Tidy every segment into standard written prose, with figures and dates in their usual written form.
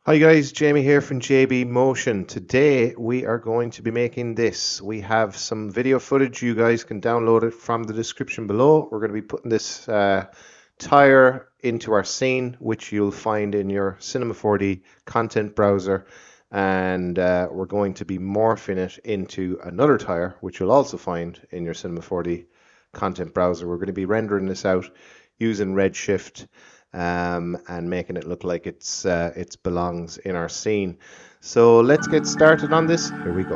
Hi guys, Jamie here from JB Motion. Today we are going to be making this. We have some video footage. You guys can download it from the description below. We're going to be putting this Tyre into our scene, which you'll find in your Cinema 4D content browser. And we're going to be morphing it into another Tyre, which you'll also find in your Cinema 4D content browser. We're going to be rendering this out using Redshift. And making it look like it belongs in our scene. So let's get started on this. Here we go.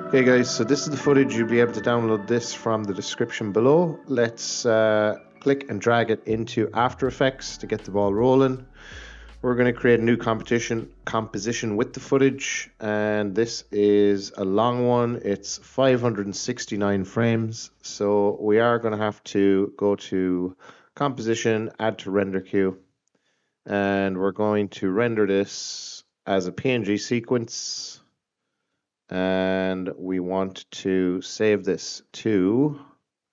Okay guys, so this is the footage. You'll be able to download this from the description below. Let's click and drag it into After Effects to get the ball rolling. We're going to create a new composition with the footage, and this is a long one. It's 569 frames, so we are going to have to go to composition, add to render queue, and we're going to render this as a PNG sequence, and we want to save this to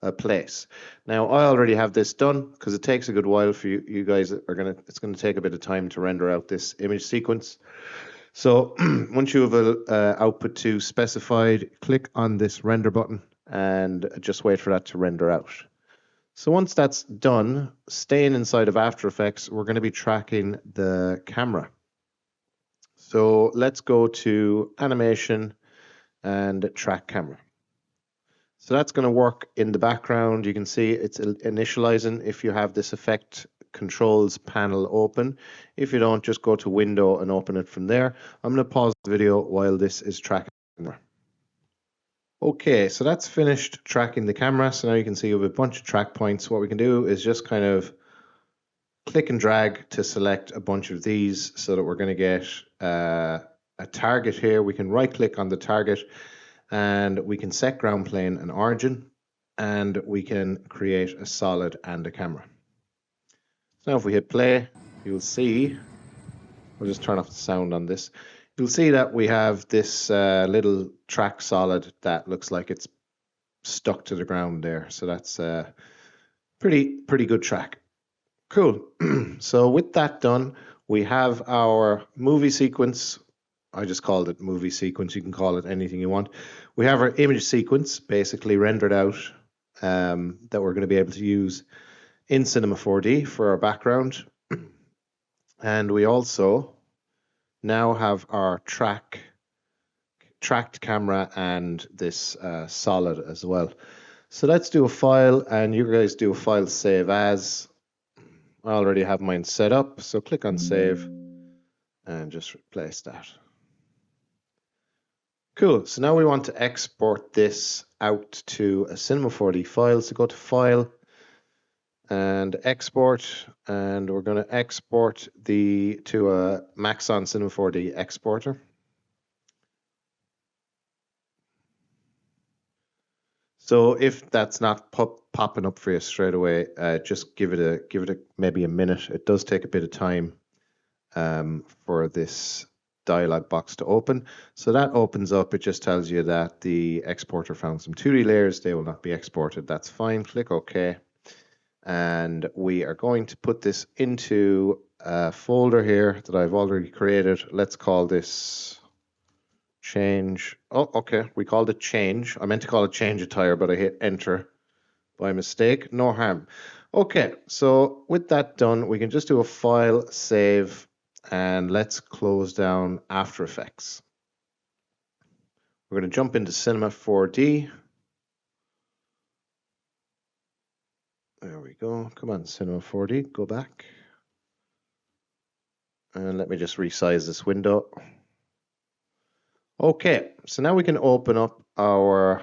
a place. Now I already have this done because it takes a good while for you guys it's gonna take a bit of time to render out this image sequence. So once you have a output to specified, click on this render button and just wait for that to render out. So once that's done, staying inside of After Effects, we're going to be tracking the camera. So let's go to animation and track camera. So that's going to work in the background. You can see it's initializing if you have this effect controls panel open. If you don't, just go to window and open it from there. I'm going to pause the video while this is tracking the camera. Okay, so that's finished tracking the camera. So now you can see we have a bunch of track points. What we can do is just kind of click and drag to select a bunch of these so that we're going to get a target here. We can right click on the target and we can set ground plane and origin, and we can create a solid and a camera. So now if we hit play, you'll see, we'll just turn off the sound on this. You'll see that we have this little track solid that looks like it's stuck to the ground there. So that's a pretty good track. Cool. So with that done, we have our movie sequence. I just called it movie sequence. You can call it anything you want. We have our image sequence basically rendered out that we're going to be able to use in Cinema 4D for our background. And we also now have our tracked camera and this solid as well. So let's do a file, and you guys do a file save as. I already have mine set up, so click on save and just replace that. Cool, so now we want to export this out to a Cinema 4D file. So go to File and Export, and we're going to export to a Maxon Cinema 4D exporter. So if that's not popping up for you straight away, just give it maybe a minute. It does take a bit of time for this dialog box to open. So that opens up. It just tells you that the exporter found some 2D layers. They will not be exported. That's fine. Click OK. And we are going to put this into a folder here that I've already created. Let's call this change. Oh, okay. We called it change. I meant to call it change a tire, but I hit enter by mistake. No harm. Okay. So with that done, we can just do a file save. And let's close down After Effects. We're going to jump into Cinema 4D. There we go. Come on, Cinema 4D, go back. And let me just resize this window. Okay, so now we can open up our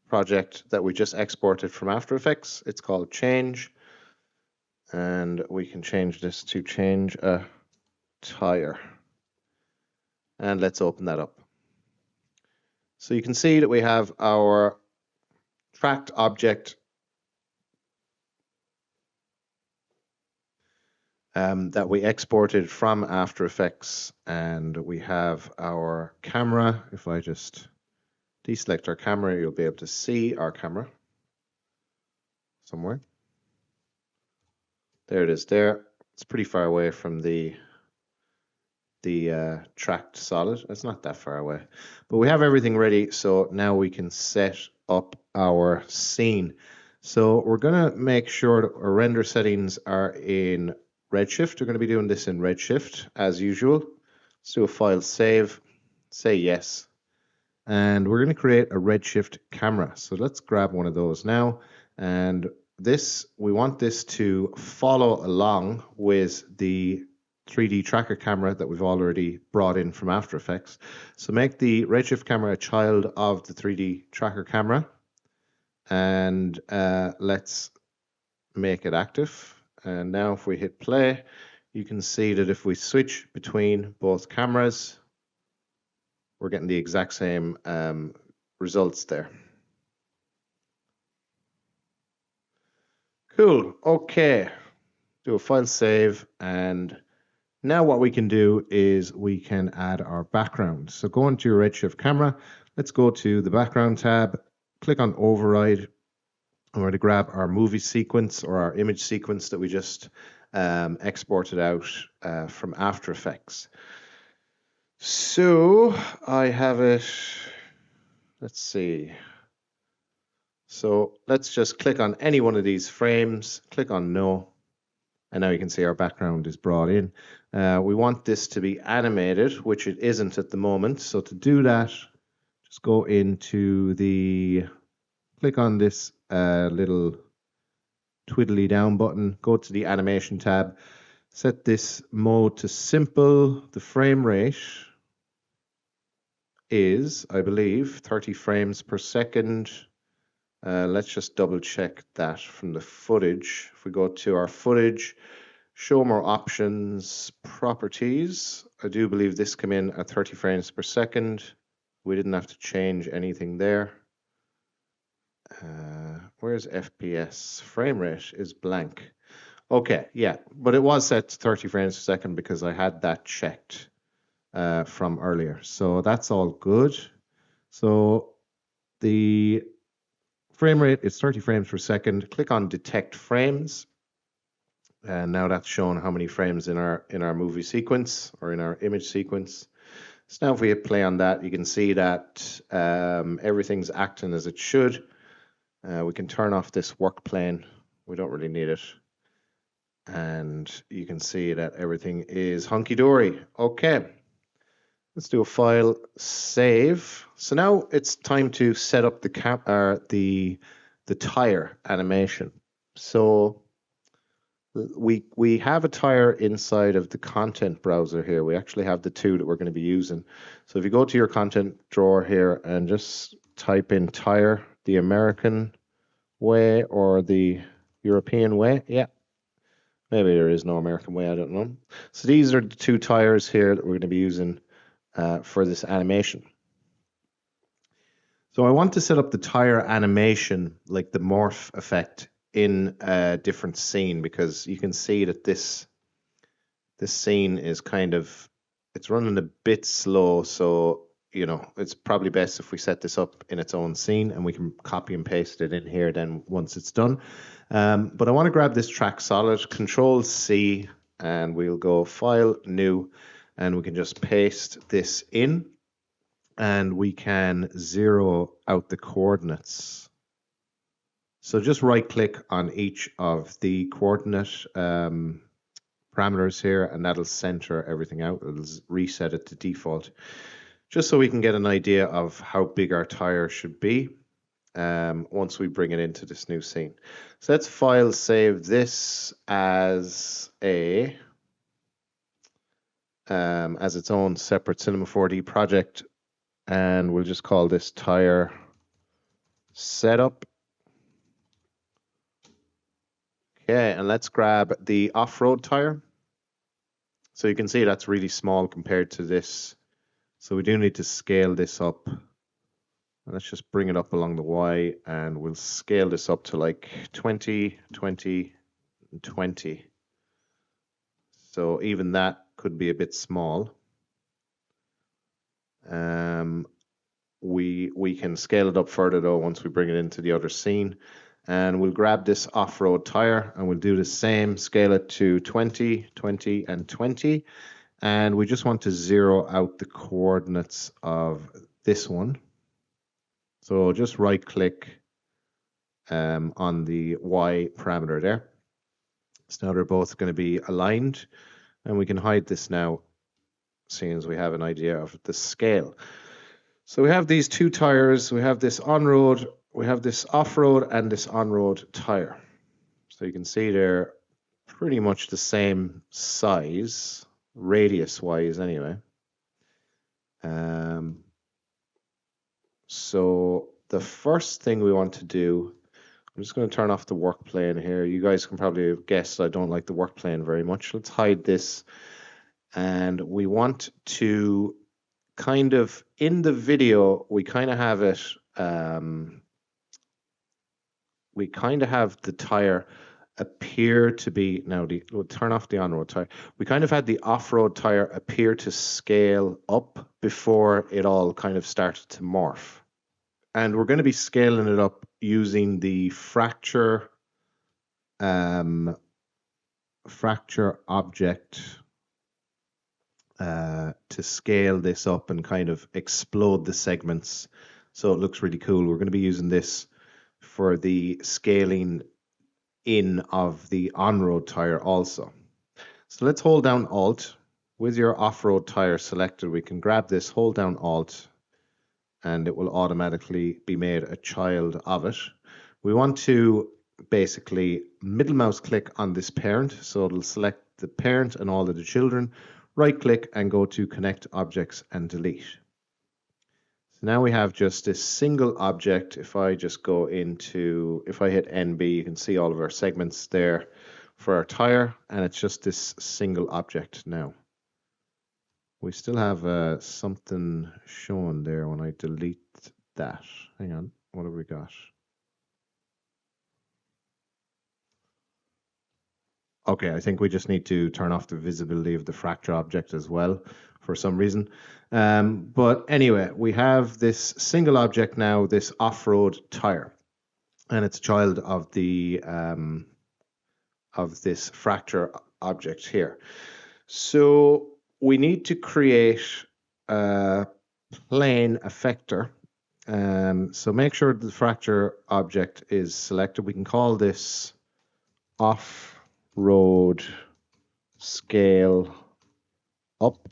project that we just exported from After Effects. It's called Change. And we can change this to change a tire. And let's open that up. So you can see that we have our tracked object that we exported from After Effects, and we have our camera. If I just deselect our camera, you'll be able to see our camera somewhere. There it is there. It's pretty far away from the tracked solid. It's not that far away, but we have everything ready. So now we can set up our scene. So we're going to make sure that our render settings are in Redshift. We're going to be doing this in Redshift as usual. Let's do a file save, say yes. And we're going to create a Redshift camera. So let's grab one of those now. And we want this to follow along with the 3D tracker camera that we've already brought in from After Effects. So make the Redshift camera a child of the 3D tracker camera. And let's make it active. And now if we hit play, you can see that if we switch between both cameras, we're getting the exact same results there. Cool. Okay. Do a file save, and now what we can do is we can add our background. So go into your Redshift camera. Let's go to the background tab, click on override, and we're going to grab our movie sequence or our image sequence that we just exported out from After Effects. So I have it, let's see. So let's just click on any one of these frames, click on no, and now you can see our background is brought in. We want this to be animated, which it isn't at the moment. So to do that, just go into click on this little twiddly down button, go to the animation tab, set this mode to simple. The frame rate is, I believe, 30 frames per second. Let's just double check that from the footage. If we go to our footage, show more options, properties, I do believe this came in at 30 frames per second. We didn't have to change anything there. Where's FPS? Frame rate is blank. Okay, yeah, but it was set to 30 frames per second because I had that checked from earlier. So that's all good. So the frame rate is 30 frames per second. Click on detect frames. And now that's showing how many frames in our movie sequence or in our image sequence. So now if we hit play on that, you can see that everything's acting as it should. We can turn off this work plane. We don't really need it. And you can see that everything is hunky-dory. Okay. Let's do a file save. So now it's time to set up the Tyre animation. So we have a Tyre inside of the content browser here. We actually have the two that we're going to be using. So if you go to your content drawer here and just type in Tyre, the American way or the European way. Yeah. Maybe there is no American way, I don't know. So these are the two Tyres here that we're going to be using for this animation. So I want to set up the Tyre animation, like the morph effect, in a different scene, because you can see that this scene is it's running a bit slow. So, you know, it's probably best if we set this up in its own scene and we can copy and paste it in here then once it's done. But I want to grab this track solid, Control C, and we'll go File, New, and we can just paste this in. And we can zero out the coordinates. So just right click on each of the coordinate parameters here, and that'll center everything out. It'll reset it to default, just so we can get an idea of how big our Tyre should be once we bring it into this new scene. So let's file save this as its own separate Cinema 4D project. And we'll just call this Tyre setup. Okay, and let's grab the off-road Tyre. So you can see that's really small compared to this. So we do need to scale this up. And let's just bring it up along the Y, and we'll scale this up to like 20, 20, and 20. So even that could be a bit small. We can scale it up further though once we bring it into the other scene. And we'll grab this off-road tire and we'll do the same, scale it to 20, 20, and 20. And we just want to zero out the coordinates of this one. So just right click on the Y parameter there. So now they're both going to be aligned, and we can hide this now, seeing as we have an idea of the scale. So we have these two tires, we have this on-road, we have this off-road, and this on-road tire. So you can see they're pretty much the same size, radius-wise anyway. So the first thing we want to do, I'm just going to turn off the work plane here. You guys can probably have guessed I don't like the work plane very much. Let's hide this. And we want to kind of, in the video, we kind of have it, we kind of have the tire appear to be, now we'll turn off the on-road tire. We kind of had the off-road tire appear to scale up before it all kind of started to morph. And we're going to be scaling it up using the fracture object to scale this up and kind of explode the segments so it looks really cool. We're going to be using this for the scaling in of the on-road tire also. So let's hold down Alt. With your off-road tire selected, we can grab this, hold down Alt, and it will automatically be made a child of it. We want to basically middle mouse click on this parent, so it'll select the parent and all of the children, right click and go to connect objects and delete. So now we have just this single object. If I just go into, if I hit NB, you can see all of our segments there for our tire, and it's just this single object now. We still have something shown there when I delete that. Hang on, what have we got? Okay, I think we just need to turn off the visibility of the fracture object as well for some reason. But anyway, we have this single object now, this off-road tire, and it's a child of the of this fracture object here. So we need to create a plane effector. So make sure the fracture object is selected. We can call this off-road scale up.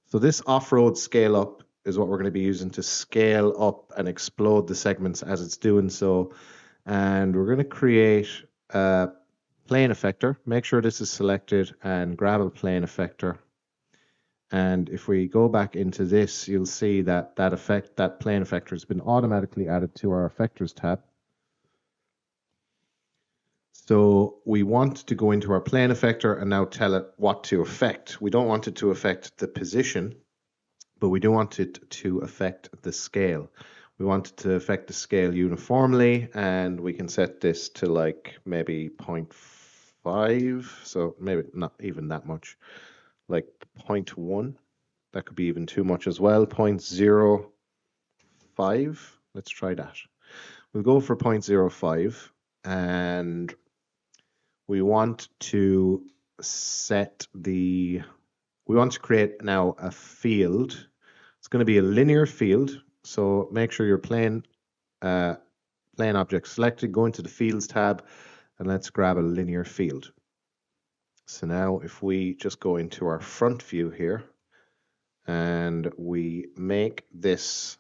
So this off-road scale up is what we're going to be using to scale up and explode the segments as it's doing so. And we're going to create a plane effector. Make sure this is selected and grab a plane effector. And if we go back into this, you'll see that that plane effector has been automatically added to our effectors tab. So we want to go into our plane effector and now tell it what to affect. We don't want it to affect the position, but we do want it to affect the scale. We want it to affect the scale uniformly, and we can set this to like maybe 0.5, so maybe not even that much, like 0.1. That could be even too much as well. 0.05. Let's try that. We'll go for 0.05, and we want to create now a field. It's going to be a linear field. So make sure your plane object selected, go into the fields tab, and let's grab a linear field. So now if we just go into our front view here and we make this,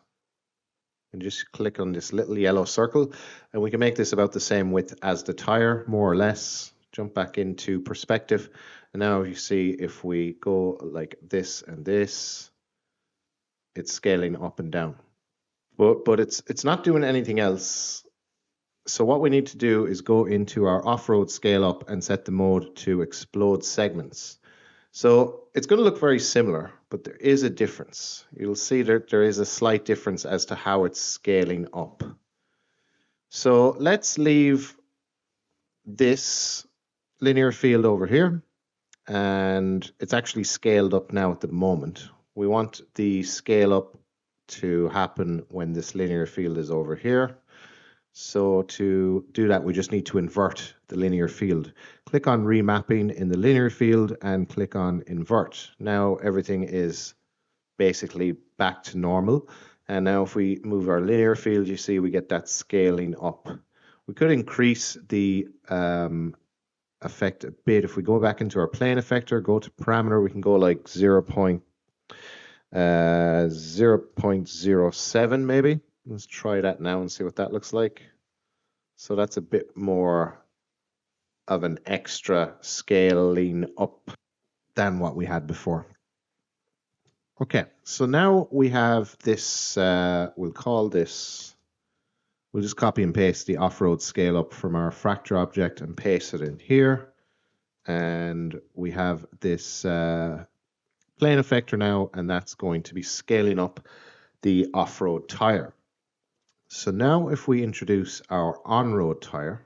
and just click on this little yellow circle, and we can make this about the same width as the tire, more or less. Jump back into perspective, and now you see if we go like this and this, it's scaling up and down. But it's not doing anything else. So what we need to do is go into our off-road scale up and set the mode to explode segments. So it's going to look very similar, but there is a difference. You'll see that there is a slight difference as to how it's scaling up. So let's leave this linear field over here, and it's actually scaled up now at the moment. We want the scale up to happen when this linear field is over here. So to do that, we just need to invert the linear field. Click on remapping in the linear field and click on invert. Now everything is basically back to normal. And now if we move our linear field, you see we get that scaling up. We could increase the effect a bit. If we go back into our plane effector, go to parameter, we can go like 0.07 maybe. Let's try that now and see what that looks like. So that's a bit more of an extra scaling up than what we had before. Okay, so now we have this, we'll just copy and paste the off-road scale up from our fracture object and paste it in here. And we have this plane effector now, and that's going to be scaling up the off-road tire. So now if we introduce our on-road tire,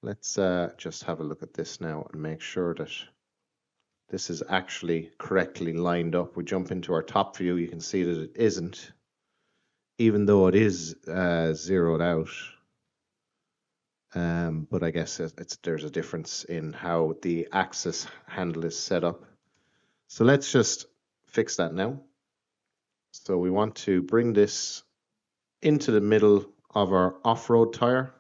let's just have a look at this now and make sure that this is actually correctly lined up. We jump into our top view, you can see that it isn't, even though it is zeroed out. But I guess there's a difference in how the axis handle is set up. So let's just fix that now. So we want to bring this into the middle of our off-road tire.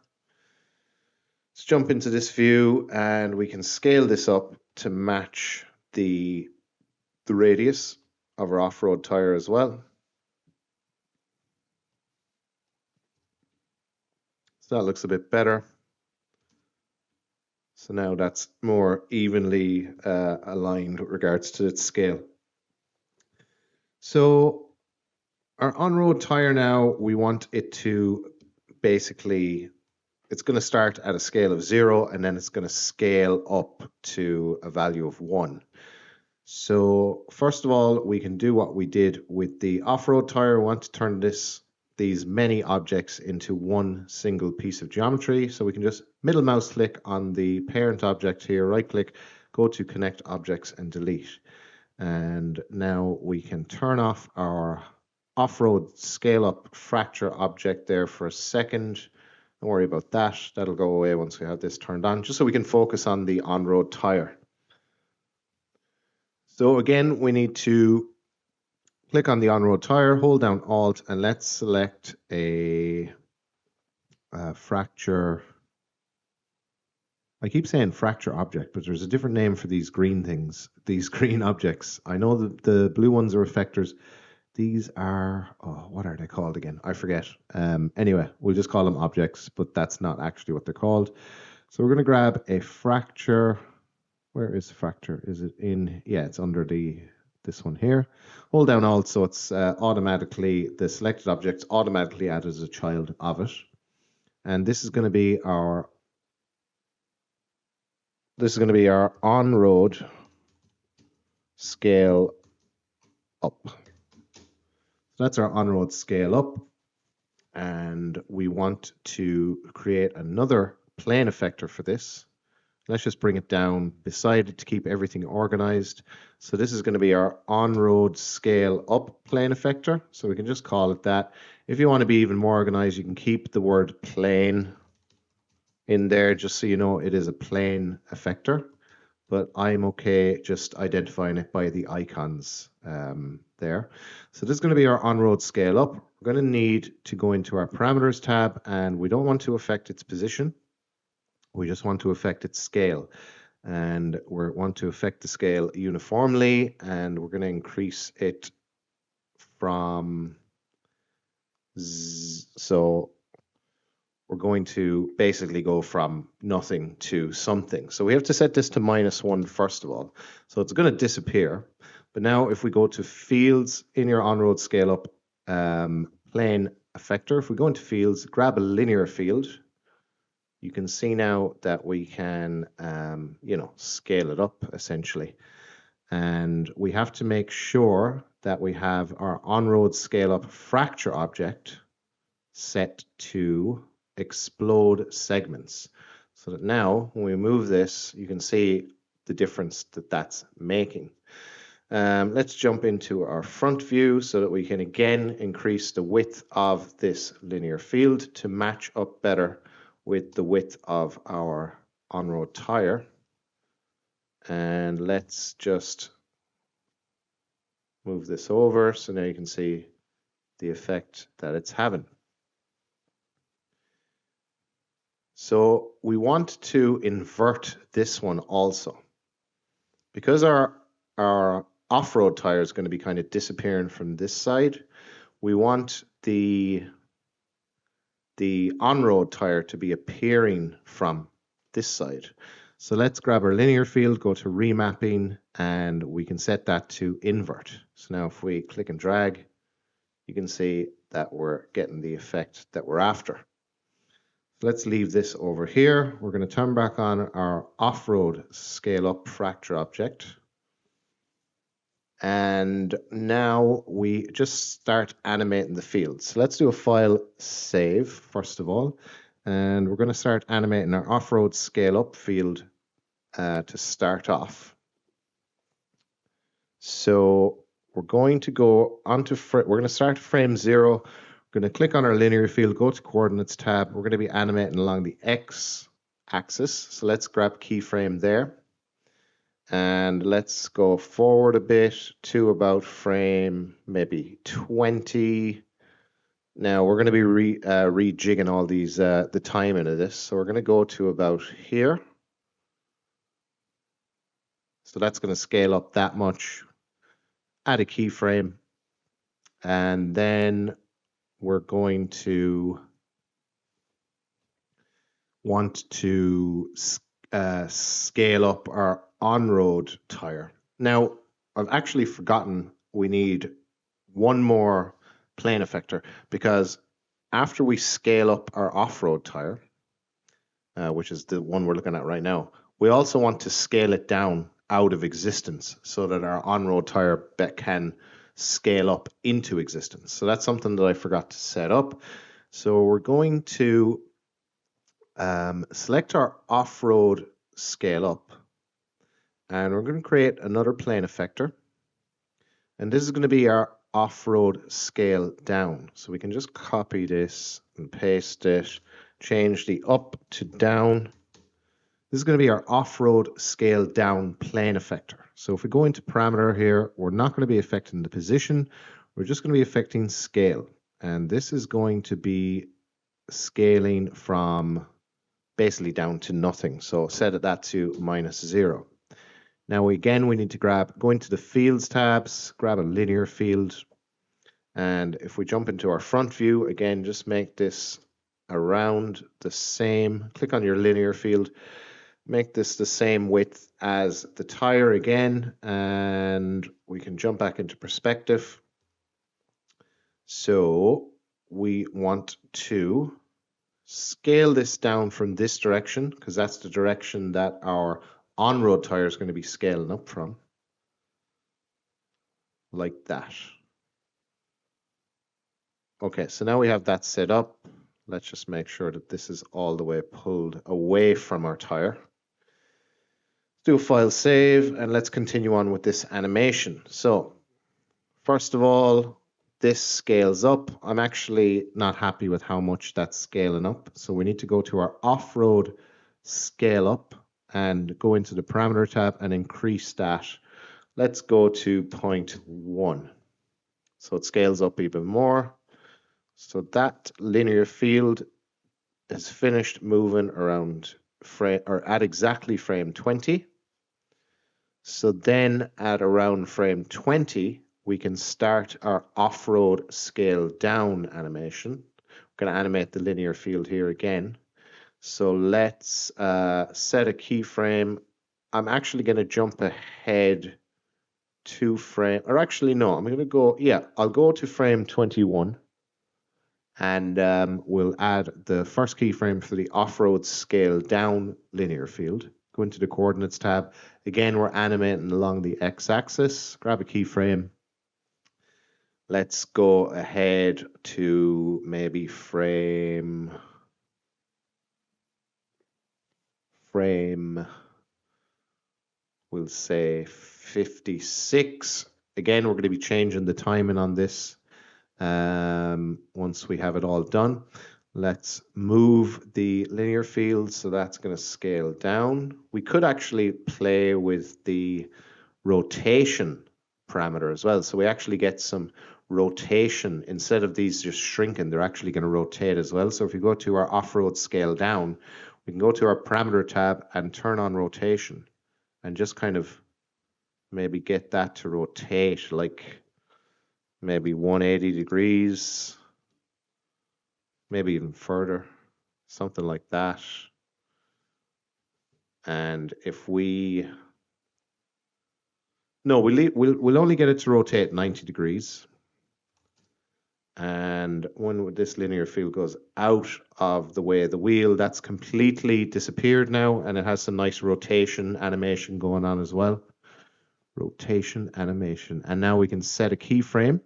Let's jump into this view and we can scale this up to match the radius of our off-road tire as well. So that looks a bit better. So now that's more evenly aligned with regards to its scale. So our on-road tire now, we want it to basically, it's going to start at a scale of 0 and then it's going to scale up to a value of 1. So first of all, we can do what we did with the off-road tire. We want to turn these many objects into one single piece of geometry. So we can just middle mouse click on the parent object here, right click, go to connect objects and delete. And now we can turn off our off-road scale up fracture object there for a second. Don't worry about that. That'll go away once we have this turned on, just so we can focus on the on-road tire. So again, we need to click on the on-road tire, hold down Alt, and let's select a fracture. I keep saying fracture object, but there's a different name for these green things, these green objects. I know the blue ones are effectors. These are, oh, what are they called again? I forget. Anyway, we'll just call them objects, but that's not actually what they're called. So we're going to grab a fracture. Where is fracture? Is it in? Yeah, it's under this one here. Hold down Alt, so it's automatically, the selected object's automatically added as a child of it. And this is going to be our on-road scale up. So that's our on-road scale up. And we want to create another plane effector for this. Let's just bring it down beside it to keep everything organized. So this is going to be our on-road scale up plane effector. So we can just call it that. If you want to be even more organized, you can keep the word plane in there just so you know it is a plane effector. But I'm okay just identifying it by the icons there. So this is going to be our on-road scale up. We're going to need to go into our parameters tab, and we don't want to affect its position. We just want to affect its scale, and we want to affect the scale uniformly, and we're going to increase it from, so we're going to basically go from nothing to something. So we have to set this to -1 first of all. So it's going to disappear. But now if we go to fields in your on-road scale up plane effector, if we go into fields, grab a linear field, you can see now that we can, scale it up essentially. And we have to make sure that we have our on-road scale up fracture object set to explode segments. So that now when we move this, you can see the difference that that's making. Let's jump into our front view so that we can again increase the width of this linear field to match up better with the width of our on-road tire. And let's just move this over so now you can see the effect that it's having. So we want to invert this one also. Because our off-road tire is going to be kind of disappearing from this side, we want the on-road tire to be appearing from this side. So let's grab our linear field, go to remapping, and we can set that to invert. So now if we click and drag, you can see that we're getting the effect that we're after. Let's leave this over here. We're going to turn back on our off-road scale up fracture object. And now we just start animating the fields. So let's do a file save first of all. And we're going to start animating our off-road scale up field to start off. So we're going to go onto, we're going to start frame 0. We're going to click on our linear field, go to coordinates tab. We're going to be animating along the X axis. So let's grab keyframe there. And let's go forward a bit to about frame maybe 20. Now we're going to be rejigging all these, the timing of this. So we're going to go to about here. So that's going to scale up that much. Add a keyframe. And then we're going to want to scale up our on-road tire. Now, I've actually forgotten we need one more plane effector because after we scale up our off-road tire, which is the one we're looking at right now, we also want to scale it down out of existence so that our on-road tire can scale up into existence. So that's something that I forgot to set up. So we're going to select our off-road scale up, and we're going to create another plane effector, and this is going to be our off-road scale down. So we can just copy this and paste it, change the up to down. This is going to be our off-road scale down plane effector. So if we go into parameter here, we're not going to be affecting the position, we're just going to be affecting scale, and this is going to be scaling from basically down to nothing. So set that to -0. Now again, we need to go into the fields tabs, grab a linear field. And if we jump into our front view, again, just make this around the same, click on your linear field, make this the same width as the tire again, and we can jump back into perspective. So we want to scale this down from this direction because that's the direction that our on-road tire is going to be scaling up from, like that. Okay, so now we have that set up. Let's just make sure that this is all the way pulled away from our tire. Do a file save, and let's continue on with this animation. So first of all, this scales up. I'm actually not happy with how much that's scaling up. So we need to go to our off-road scale up and go into the parameter tab and increase that. Let's go to 0.1. So it scales up even more. So that linear field is finished moving around frame, or at exactly frame 20. So then at around frame 20, we can start our off-road scale down animation. We're going to animate the linear field here again. So let's set a keyframe. I'm actually going to jump ahead to frame, or actually no, I'm going to go, I'll go to frame 21. And we'll add the first keyframe for the off-road scale down linear field. Go into the coordinates tab. Again, we're animating along the x-axis. Grab a keyframe. Let's go ahead to maybe frame 20. we'll say 56. Again, we're going to be changing the timing on this once we have it all done. Let's move the linear field, so that's going to scale down. We could actually play with the rotation parameter as well, so we actually get some rotation. Instead of these just shrinking, they're actually going to rotate as well. So if we go to our off-road scale down, we can go to our parameter tab and turn on rotation and just kind of maybe get that to rotate like maybe 180 degrees, maybe even further, something like that. And if we, no, we'll only get it to rotate 90 degrees. And when this linear field goes out of the way of the wheel, that's completely disappeared now, and it has some nice rotation animation going on as well. Rotation animation. And now we can set a keyframe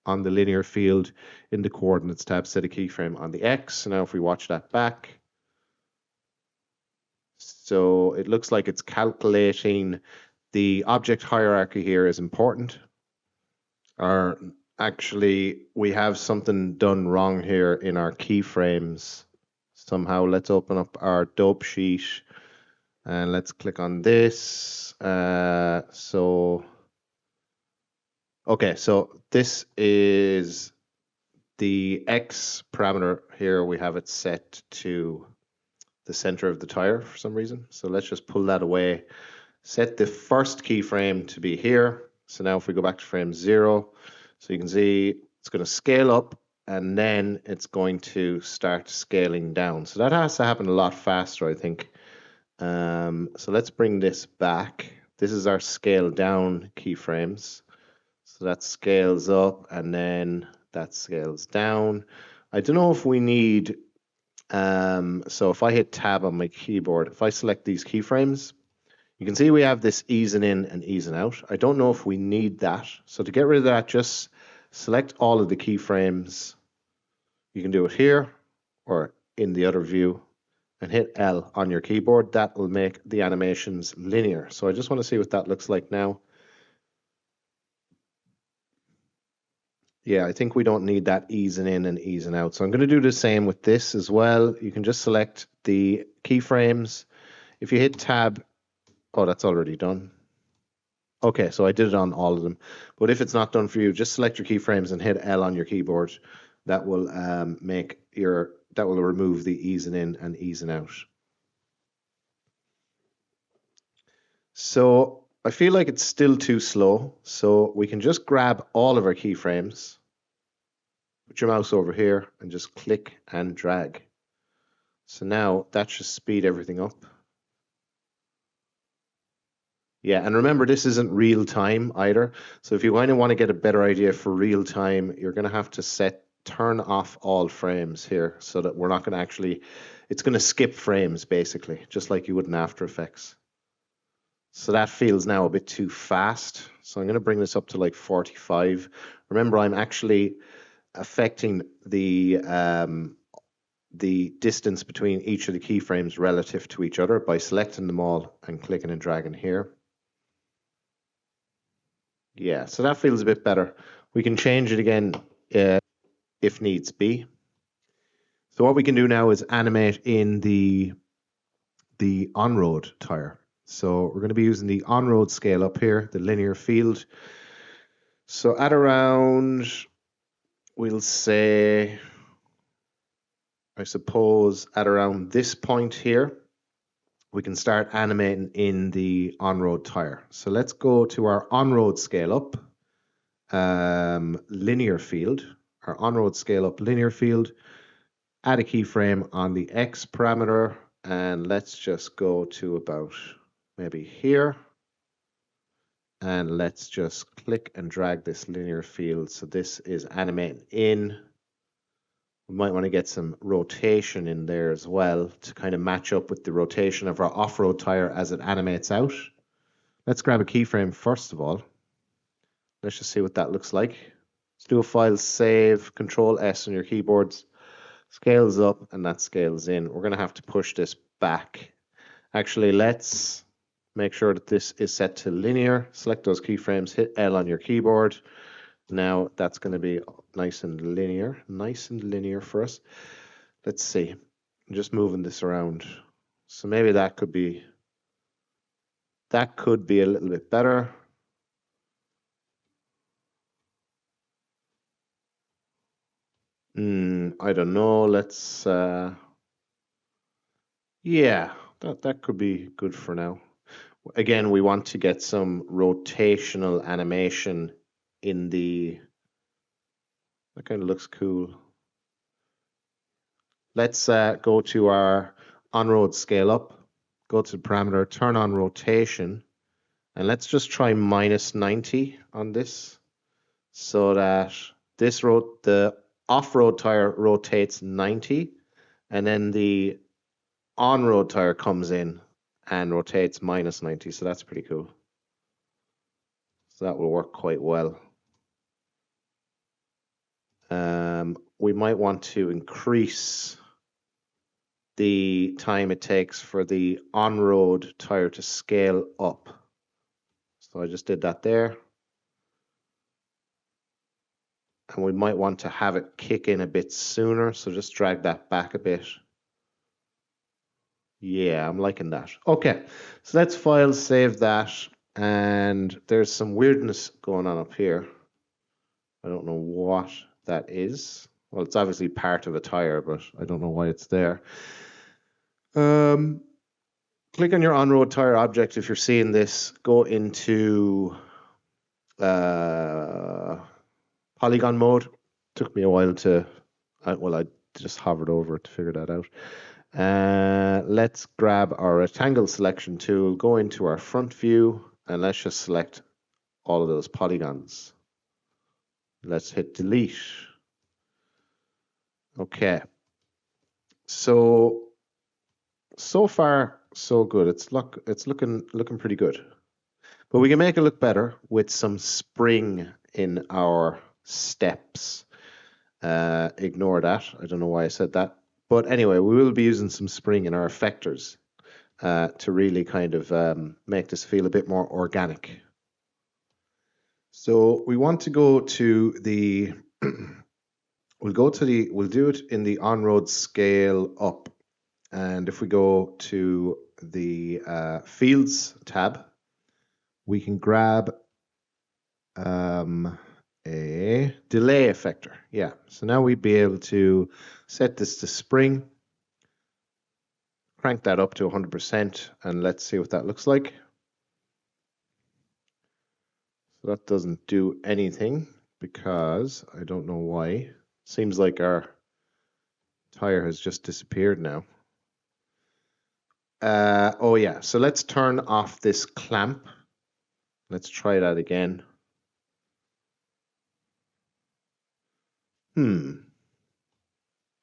on the linear field in the coordinates tab, set a keyframe on the X. Now if we watch that back, so it looks like it's calculating the object hierarchy here is important. Or actually, we have something done wrong here in our keyframes. Somehow, let's open up our dope sheet and let's click on this. Okay, so this is the X parameter here. We have it set to the center of the tire for some reason. So let's just pull that away. Set the first keyframe to be here. So now if we go back to frame 0, so you can see it's going to scale up and then it's going to start scaling down. So that has to happen a lot faster, I think. So let's bring this back. This is our scale down keyframes. So that scales up and then that scales down. I don't know if we need, so if I hit tab on my keyboard, if I select these keyframes, you can see we have this easing in and easing out. I don't know if we need that. So to get rid of that, just select all of the keyframes. You can do it here or in the other view and hit L on your keyboard. That will make the animations linear. So I just want to see what that looks like now. Yeah, I think we don't need that easing in and easing out. So I'm going to do the same with this as well. You can just select the keyframes. If you hit tab, oh, that's already done. Okay, so I did it on all of them. But if it's not done for you, just select your keyframes and hit L on your keyboard. That will remove the easing in and easing out. So I feel like it's still too slow. So we can just grab all of our keyframes, put your mouse over here and just click and drag. So now that should speed everything up. Yeah, and remember, this isn't real time either. So if you kind of want to get a better idea for real time, you're going to have to turn off all frames here so that we're not going to actually, it's going to skip frames basically, just like you would in After Effects. So that feels now a bit too fast. So I'm going to bring this up to like 45. Remember, I'm actually affecting the distance between each of the keyframes relative to each other by selecting them all and clicking and dragging here. Yeah, so that feels a bit better. We can change it again if needs be. So what we can do now is animate in the on-road tire. So we're going to be using the on-road scale up here, the linear field. So at around, we'll say, I suppose at around this point here, we can start animating in the on-road tire. So let's go to our on-road scale up linear field, our on-road scale up linear field, add a keyframe on the X parameter, and let's just go to about maybe here. And let's just click and drag this linear field. So this is animating in. We might want to get some rotation in there as well to kind of match up with the rotation of our off-road tire as it animates out. Let's grab a keyframe first of all. Let's just see what that looks like. Let's do a file save, Control S on your keyboards. Scales up and that scales in. We're going to have to push this back. Actually, let's Make sure that this is set to linear. Select those keyframes, hit L on your keyboard. Now that's going to be nice and linear for us. Let's see. I'm just moving this around. So maybe that could be a little bit better. I don't know. Let's yeah, that could be good for now. Again, we want to get some rotational animation in the. That kind of looks cool. Let's go to our on-road scale up, go to the parameter, turn on rotation, and let's just try -90 on this so that the off-road tire rotates 90, and then the on-road tire comes in and rotates -90. So that's pretty cool. So that will work quite well. We might want to increase the time it takes for the on-road tire to scale up. So I just did that there. And we might want to have it kick in a bit sooner. So just drag that back a bit. Yeah, I'm liking that. Okay, so let's file save that. And there's some weirdness going on up here. I don't know what that is. Well, it's obviously part of a tire, but I don't know why it's there. Click on your on-road tire object if you're seeing this. Go into polygon mode. Took me a while to, I just hovered over it to figure that out. Let's grab our rectangle selection tool, go into our front view, and let's just select all of those polygons. Let's hit delete. Okay. So far, so good. It's looking pretty good. But we can make it look better with some spring in our steps. Ignore that. I don't know why I said that. But anyway, we will be using some spring in our effectors to really kind of make this feel a bit more organic. So we want to go to the, we'll do it in the on-road scale up. And if we go to the fields tab, we can grab a delay effector. Yeah, so now we'd be able to set this to spring, crank that up to 100%, and let's see what that looks like. So that doesn't do anything because I don't know why. Seems like our tire has just disappeared now. Oh yeah, so let's turn off this clamp. Let's try that again.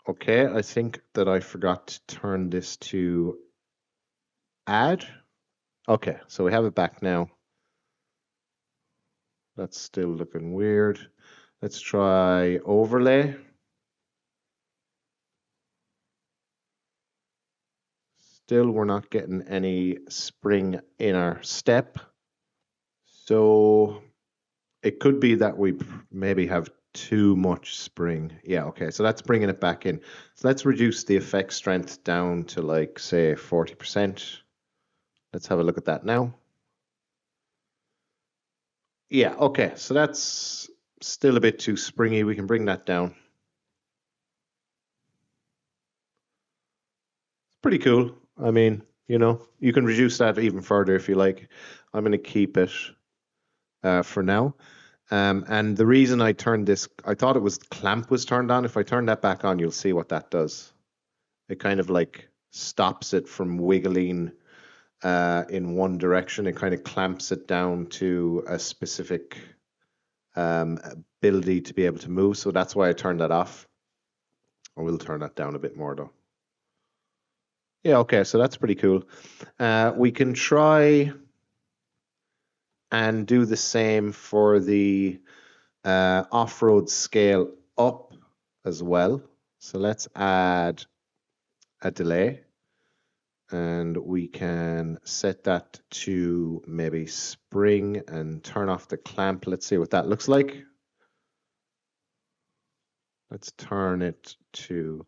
Okay, I think that I forgot to turn this to add. Okay, so we have it back now. That's still looking weird. Let's try overlay. Still, we're not getting any spring in our step. So it could be that we maybe have too much spring. Yeah, okay, so that's bringing it back in. So let's reduce the effect strength down to like, say, 40%. Let's have a look at that now. Yeah, okay, so that's still a bit too springy. We can bring that down. Pretty cool. I mean, you know, you can reduce that even further if you like. I'm going to keep it for now. And the reason I turned this, I thought it was clamp was turned on. If I turn that back on, you'll see what that does. It kind of like stops it from wiggling in one direction. It kind of clamps it down to a specific ability to be able to move. So that's why I turned that off. I will turn that down a bit more though. Yeah, okay, so that's pretty cool. We can try and do the same for the off-road scale up as well. So let's add a delay. and we can set that to maybe spring and turn off the clamp. Let's see what that looks like. Let's turn it to,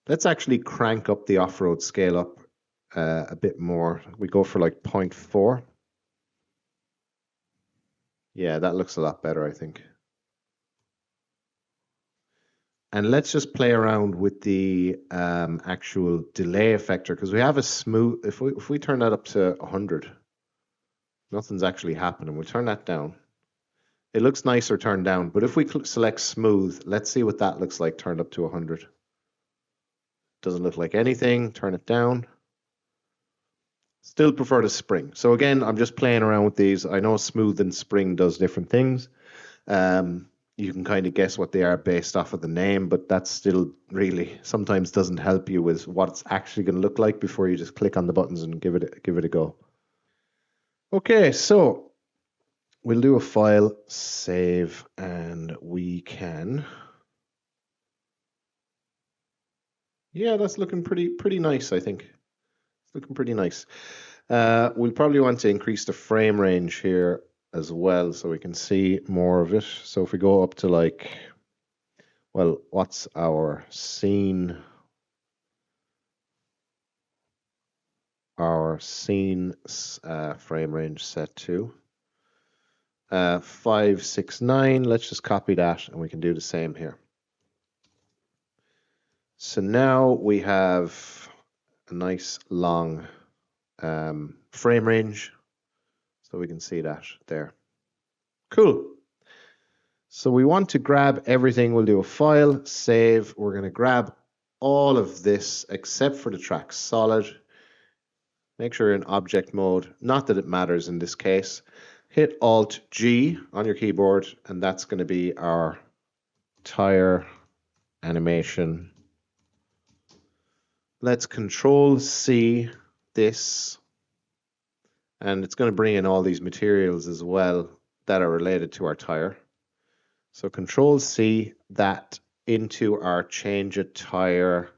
let's actually crank up the off-road scale up a bit more. We go for like 0.4. Yeah, that looks a lot better, I think. And let's just play around with the actual delay effector, because we have a smooth, if we turn that up to 100, nothing's actually happening. We'll turn that down. It looks nicer turned down, but if we select smooth, let's see what that looks like turned up to 100. Doesn't look like anything. Turn it down. Still prefer the spring. So again, I'm just playing around with these. I know smooth and spring does different things. You can kind of guess what they are based off of the name, but that still really sometimes doesn't help you with what it's actually going to look like before you just click on the buttons and give it a go. Okay, so we'll do a file save, and we can. Yeah, that's looking pretty nice, I think. It's looking pretty nice. We'll probably want to increase the frame range here as well so we can see more of it. So if we go up to like, well, what's our scene? Our scene frame range set to 569. Let's just copy that and we can do the same here. So now we have a nice long frame range, so we can see that there. Cool. So we want to grab everything. We'll do a file, save. We're going to grab all of this except for the track solid. Make sure you're in object mode. Not that it matters in this case. Hit Alt G on your keyboard, and that's going to be our tire animation. Let's Control C this, and it's going to bring in all these materials as well that are related to our tire. So Control C that into our change a tire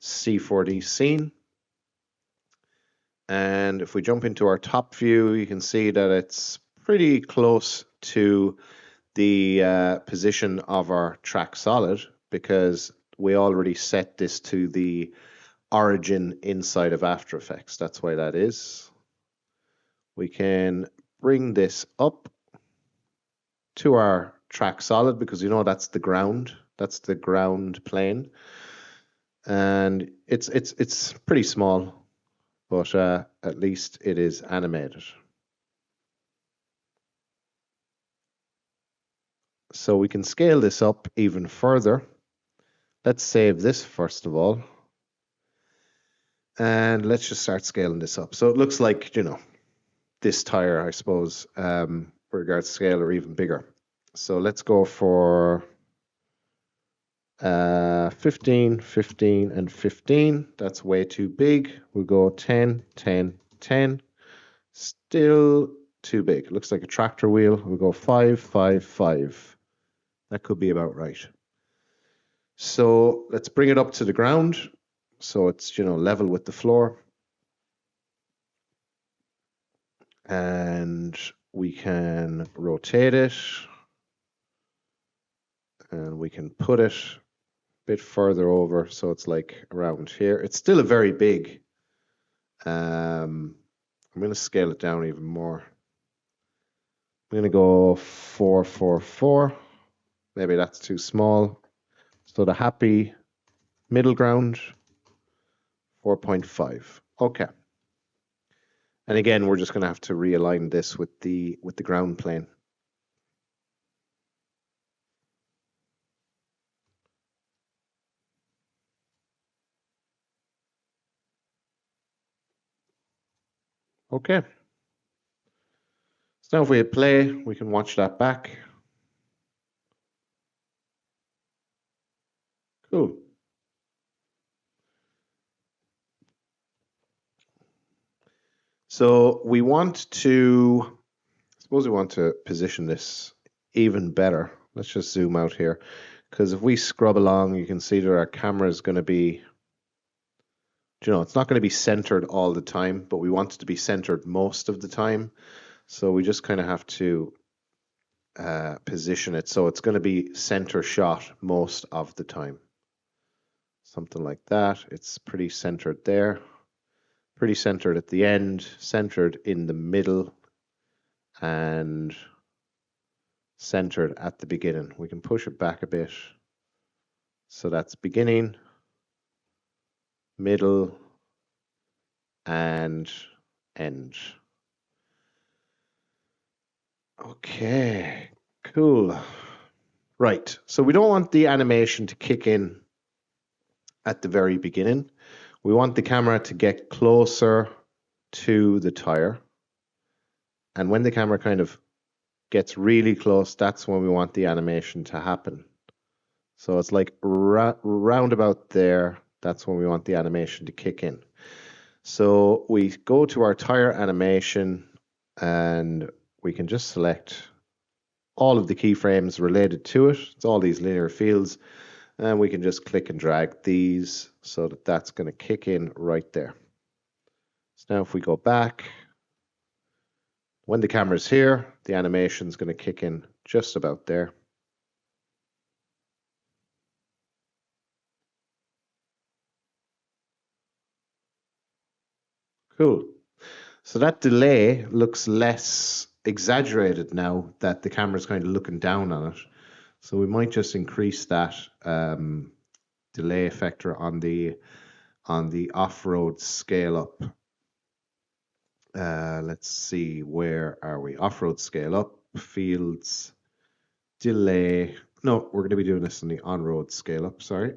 c4d scene. And if we jump into our top view, you can see that it's pretty close to the position of our track solid, because we already set this to the origin inside of After Effects. That's why that is. We can bring this up to our track solid, because you know that's the ground. That's the ground plane. And it's pretty small, but at least it is animated. So we can scale this up even further. Let's save this first of all. And let's just start scaling this up. So it looks like, you know, this tire, I suppose, with regards to scale, or even bigger. So let's go for 15, 15, and 15. That's way too big. We'll go 10, 10, 10. Still too big. Looks like a tractor wheel. We'll go 5, 5, 5. That could be about right. So let's bring it up to the ground, so it's, you know, level with the floor. And we can rotate it, and we can put it a bit further over, so it's like around here. It's still a very big. I'm going to scale it down even more. I'm going to go 4, 4, 4. Maybe that's too small. So the happy middle ground, 4.5. Okay. And again, we're just going to have to realign this with the ground plane. Okay. So now if we hit play, we can watch that back. Cool. So we want to, I suppose we want to position this even better. Let's just zoom out here, because if we scrub along, you can see that our camera is going to be you know, it's not going to be centered all the time, but we want it to be centered most of the time. So we just kind of have to position it so it's going to be center shot most of the time. Something like that. It's pretty centered there, pretty centered at the end, centered in the middle, and centered at the beginning. We can push it back a bit. So that's beginning, middle, and end. Okay, cool. Right, so we don't want the animation to kick in at the very beginning. We want the camera to get closer to the tire. And when the camera kind of gets really close, that's when we want the animation to happen. So it's like round about there, that's when we want the animation to kick in. So we go to our tire animation and we can just select all of the keyframes related to it. It's all these linear fields, and we can just click and drag these so that that's going to kick in right there. So now if we go back, when the camera's here, the animation is going to kick in just about there. Cool. So that delay looks less exaggerated now that the camera's kind of looking down on it. So we might just increase that delay factor on the off-road scale up. Let's see, where are we? Off-road scale up, fields, delay. No, we're going to be doing this on the on-road scale up, sorry.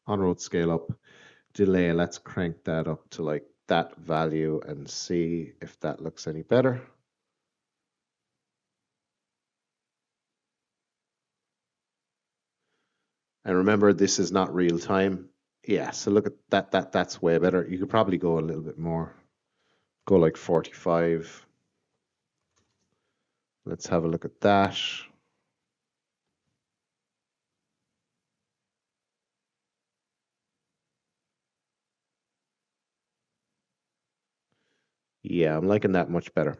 On-road scale up, delay. Let's crank that up to like that value and see if that looks any better. And remember, this is not real time. Yeah, so look at that. That's way better. You could probably go a little bit more. Go like 45. Let's have a look at that. Yeah, I'm liking that much better.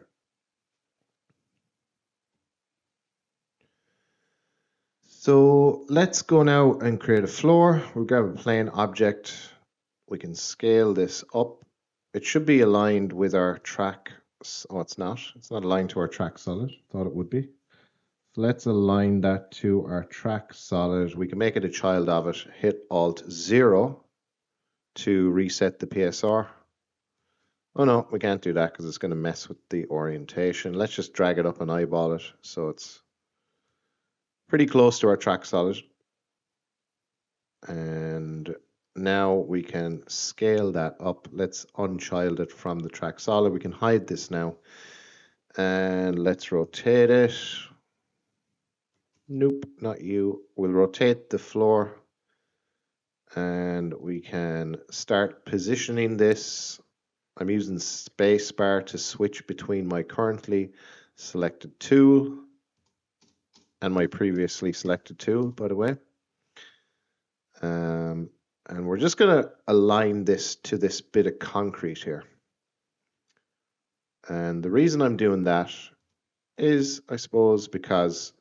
So let's go now and create a floor. We'll grab a plain object. We can scale this up. It should be aligned with our track. Oh, it's not. It's not aligned to our track solid. Thought it would be. So let's align that to our track solid. We can make it a child of it. Hit Alt 0 to reset the PSR. Oh no, we can't do that because it's going to mess with the orientation. Let's just drag it up and eyeball it so it's pretty close to our track solid. And now we can scale that up. Let's unchild it from the track solid. We can hide this now. And let's rotate it. Nope, not you. We'll rotate the floor. And we can start positioning this. I'm using spacebar to switch between my currently selected tool and my previously selected tool, by the way. And we're just going to align this to this bit of concrete here. And the reason I'm doing that is, I suppose, because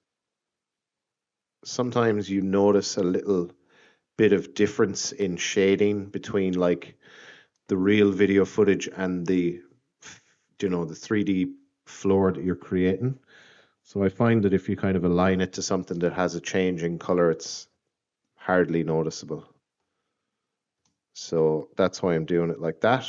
sometimes you notice a little bit of difference in shading between like the real video footage and the, you know, the 3D floor that you're creating. So I find that if you kind of align it to something that has a change in color, it's hardly noticeable. So that's why I'm doing it like that.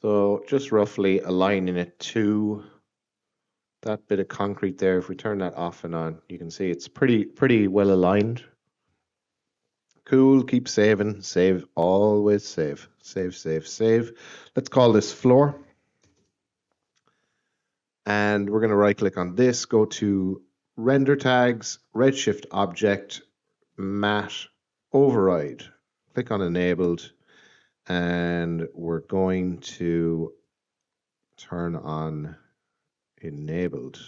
So just roughly aligning it to that bit of concrete there. If we turn that off and on, you can see it's pretty well aligned. Cool, keep saving, save, always save, save, save, save. Let's call this floor. And we're going to right click on this, go to render tags, Redshift object, matte override. Click on enabled, and we're going to turn on enabled.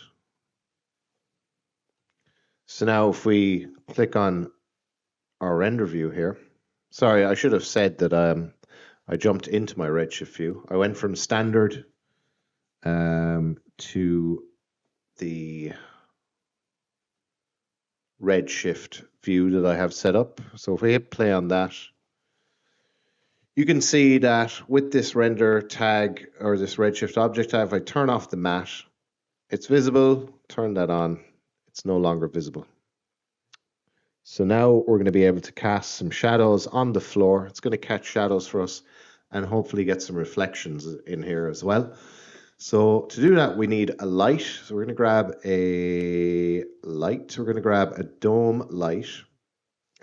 So now if we click on our render view here, sorry, I should have said that I jumped into my Redshift view. I went from standard to the Redshift view that I have set up. So if we hit play on that, you can see that with this render tag or this Redshift object tag, if I turn off the matte, it's visible. Turn that on, it's no longer visible. So now we're going to be able to cast some shadows on the floor. It's going to catch shadows for us and hopefully get some reflections in here as well. So to do that, we need a light. So we're going to grab a light. We're going to grab a dome light.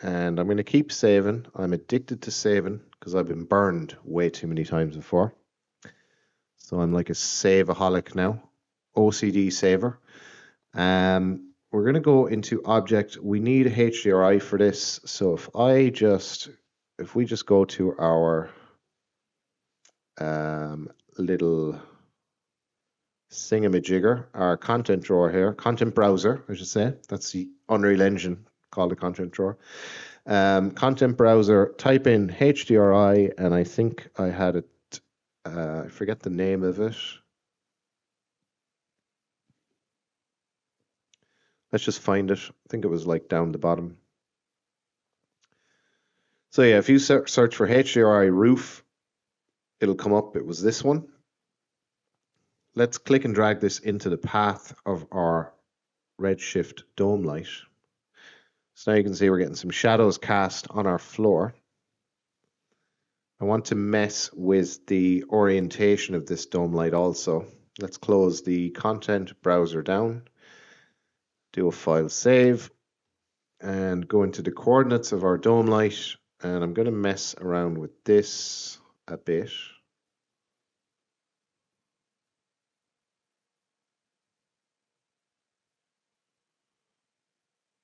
And I'm going to keep saving. I'm addicted to saving because I've been burned way too many times before. So I'm like a save-aholic now. OCD saver. We're going to go into object. We need a HDRI for this. So if we just go to our little thingamajigger, our content drawer here, content browser, I should say. That's the Unreal Engine called the content drawer. Content browser, type in HDRI, and I think I had it, I forget the name of it. Let's just find it. I think it was like down the bottom. So yeah, if you search for HDRI roof, it'll come up. It was this one. Let's click and drag this into the path of our Redshift dome light. So now you can see we're getting some shadows cast on our floor. I want to mess with the orientation of this dome light also. Let's close the content browser down, do a file save, and go into the coordinates of our dome light. And I'm going to mess around with this a bit.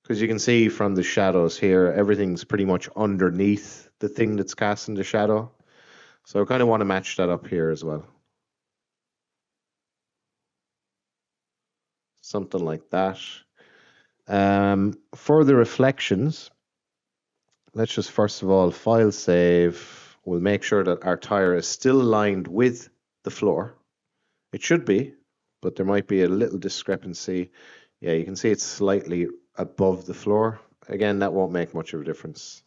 Because you can see from the shadows here, everything's pretty much underneath the thing that's casting the shadow. So I kind of want to match that up here as well. Something like that. For the reflections, let's just first of all file save. We'll make sure that our tire is still aligned with the floor. It should be, but there might be a little discrepancy. Yeah, you can see it's slightly above the floor. Again, that won't make much of a difference,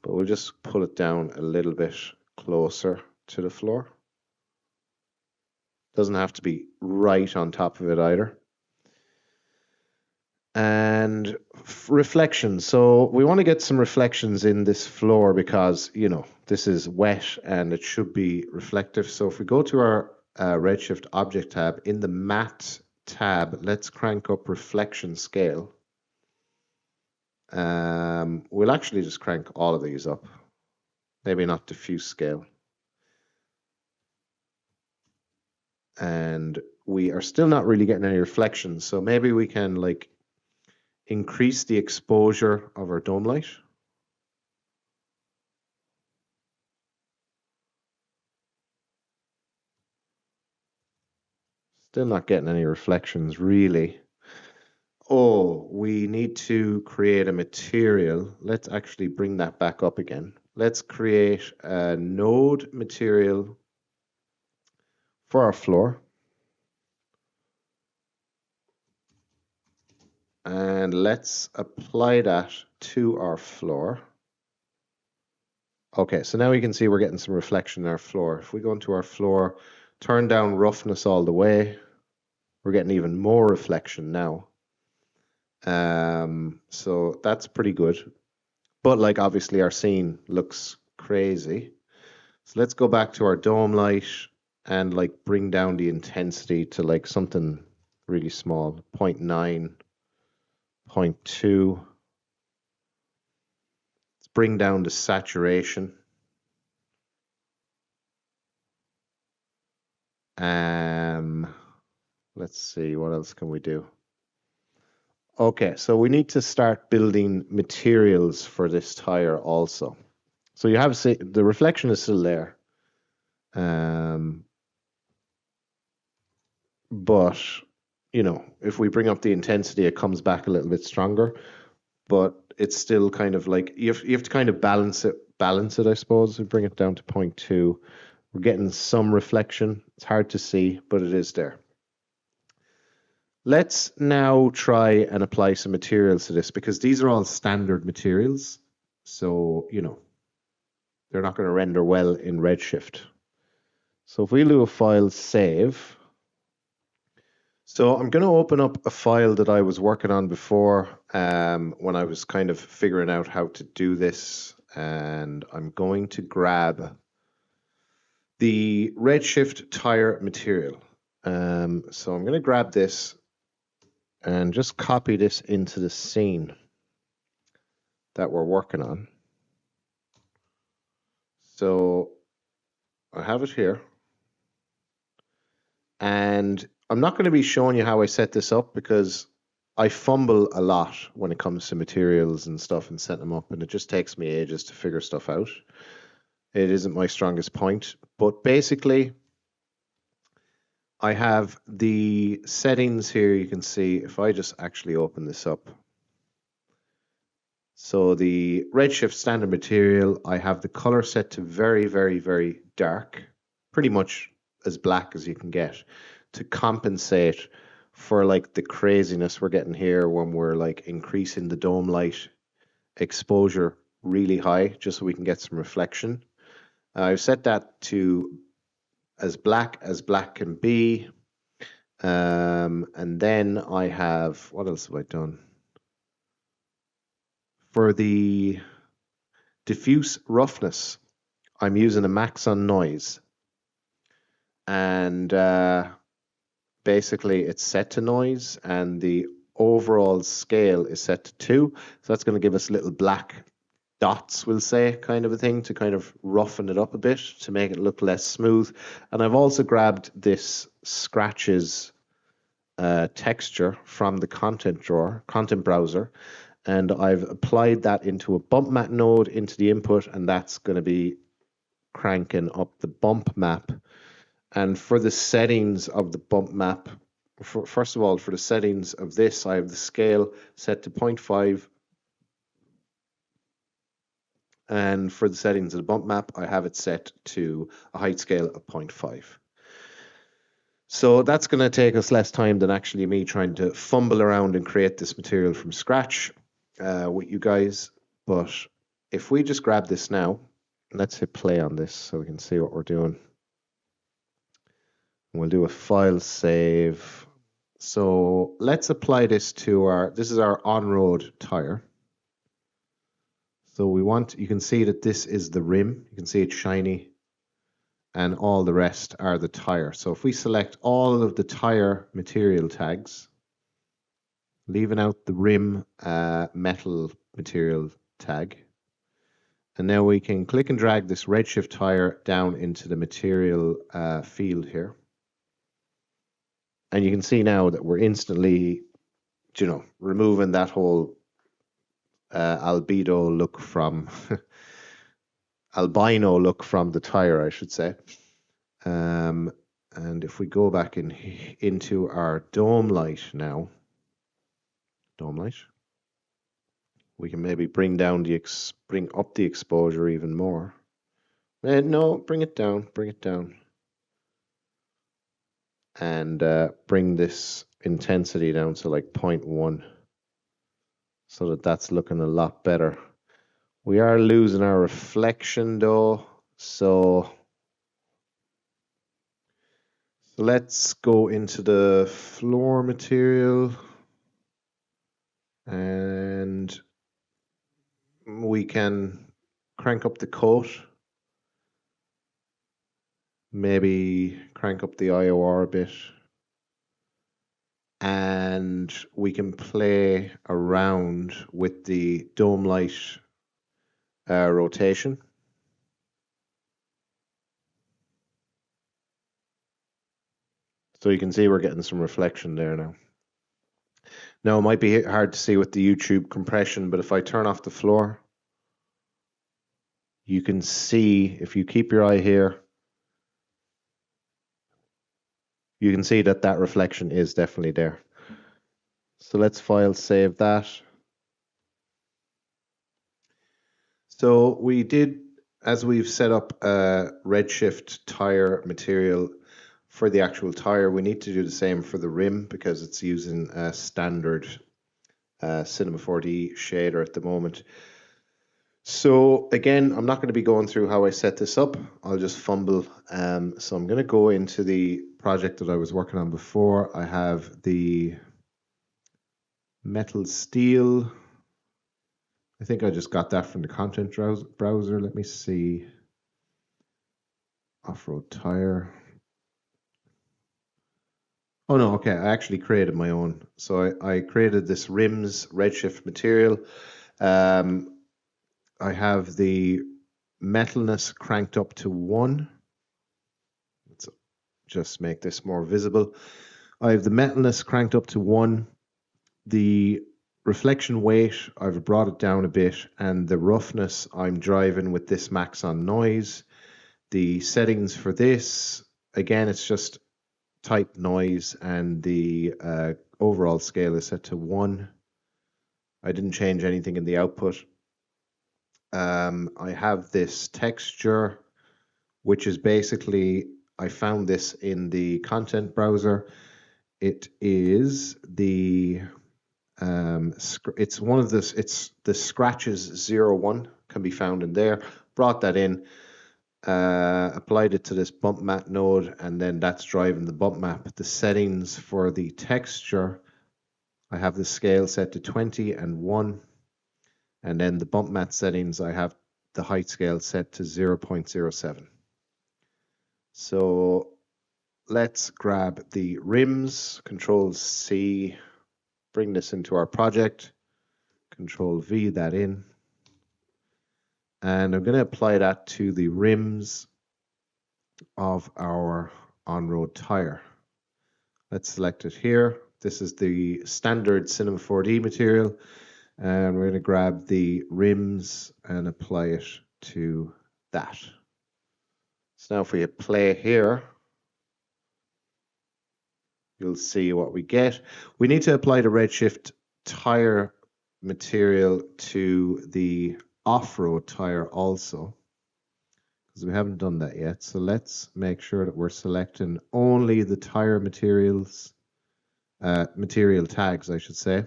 but we'll just pull it down a little bit closer to the floor. Doesn't have to be right on top of it either. And reflections. So we want to get some reflections in this floor because, you know, this is wet and it should be reflective. So if we go to our Redshift object tab, in the matte tab, let's crank up reflection scale. We'll actually just crank all of these up. Maybe not diffuse scale. And we are still not really getting any reflections. So maybe we can like increase the exposure of our dome light. Still not getting any reflections really. Oh, we need to create a material. Let's actually bring that back up again. Let's create a node material for our floor. And let's apply that to our floor. Okay, so now we can see we're getting some reflection in our floor. If we go into our floor, turn down roughness all the way, we're getting even more reflection now. So that's pretty good. But like obviously our scene looks crazy. So let's go back to our dome light and like bring down the intensity to like something really small, 0.9, 0.2. Let's bring down the saturation. let's see, what else can we do? Okay, so we need to start building materials for this tire also. So you have the reflection is still there. But, you know, if we bring up the intensity, it comes back a little bit stronger. But it's still kind of like, you have to kind of balance it, I suppose. We bring it down to 0.2. We're getting some reflection. It's hard to see, but it is there. Let's now try and apply some materials to this, because these are all standard materials. So, you know, they're not going to render well in Redshift. So if we do a file save, so I'm going to open up a file that I was working on before when I was kind of figuring out how to do this. And I'm going to grab the Redshift Tyre material. So I'm going to grab this and just copy this into the scene that we're working on. So I have it here. And I'm not going to be showing you how I set this up, because I fumble a lot when it comes to materials and stuff and set them up, and it just takes me ages to figure stuff out. It isn't my strongest point, but basically I have the settings here. You can see if I just actually open this up. So the Redshift standard material, I have the color set to very, very, very dark, pretty much as black as you can get, to compensate for like the craziness we're getting here when we're like increasing the dome light exposure really high, just so we can get some reflection. I've set that to as black can be. And then I have, what else have I done? For the diffuse roughness, I'm using a max on noise. And basically it's set to noise, and the overall scale is set to 2. So that's going to give us little black dots, we'll say, kind of a thing, to kind of roughen it up a bit to make it look less smooth. And I've also grabbed this scratches texture from the content browser, and I've applied that into a bump map node into the input, and that's going to be cranking up the bump map. And for the settings of the bump map, first of all, for the settings of this, I have the scale set to 0.5. And for the settings of the bump map, I have it set to a height scale of 0.5. So that's going to take us less time than actually me trying to fumble around and create this material from scratch with you guys. But if we just grab this now, let's hit play on this so we can see what we're doing. We'll do a file save. So let's apply this to this is our on-road tire. So you can see that this is the rim. You can see it's shiny, and all the rest are the tire. So if we select all of the tire material tags, leaving out the rim metal material tag, and now we can click and drag this Redshift tire down into the material field here. And you can see now that we're instantly, removing that whole albino look from the tire, I should say. And if we go back into our dome light now, we can maybe bring up the exposure even more. No, bring it down. And bring this intensity down to like 0.1, so that's looking a lot better. We are losing our reflection though, so let's go into the floor material, and we can crank up the coat, maybe crank up the IOR a bit, and we can play around with the dome light rotation. So you can see we're getting some reflection there now. Now it might be hard to see with the YouTube compression, but if I turn off the floor, you can see, if you keep your eye here, you can see that that reflection is definitely there. So let's file save that. So we did, as we've set up a Redshift Tyre material for the actual tire, we need to do the same for the rim because it's using a standard Cinema 4D shader at the moment. So again, I'm not going to be going through how I set this up. I'll just fumble. So I'm going to go into the project that I was working on before. I have the metal steel. I think I just got that from the content browser. Let me see. Off-road tire. Oh no, okay, I actually created my own. So I created this rims Redshift material. I have the metalness cranked up to 1. Let's just make this more visible. I have the metalness cranked up to 1. The reflection weight, I've brought it down a bit, and the roughness I'm driving with this max on noise. The settings for this, again, it's just type noise, and the overall scale is set to 1. I didn't change anything in the output. I have this texture, which is basically, I found this in the content browser. It is the it's one of this, it's the scratches 01 can be found in there. Brought that in, applied it to this bump map node, and then that's driving the bump map. The settings for the texture, I have the scale set to 20 and 1, and then the bump map settings, I have the height scale set to 0.07. So let's grab the rims, Control C, bring this into our project, Control V that in, and I'm going to apply that to the rims of our on-road tire. Let's select it here. This is the standard Cinema 4D material, and we're going to grab the rims and apply it to that. So now if we hit play here, you'll see what we get. We need to apply the Redshift tire material to the off-road tire also, because we haven't done that yet. So let's make sure that we're selecting only the tire materials, material tags, I should say.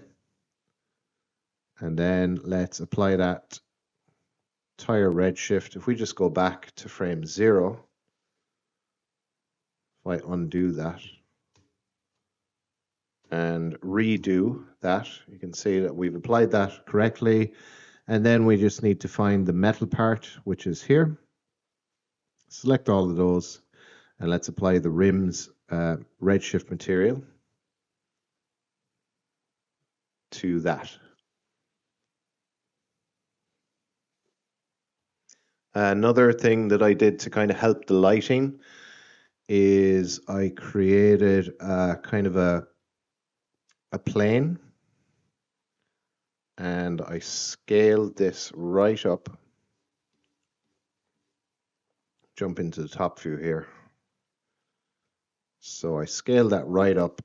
And then let's apply that tire Redshift. If we just go back to frame 0, if I undo that and redo that, you can see that we've applied that correctly. And then we just need to find the metal part, which is here. Select all of those, and let's apply the rims Redshift material to that. Another thing that I did to kind of help the lighting is I created a kind of a plane, and I scaled this right up. Jump into the top view here. So I scaled that right up,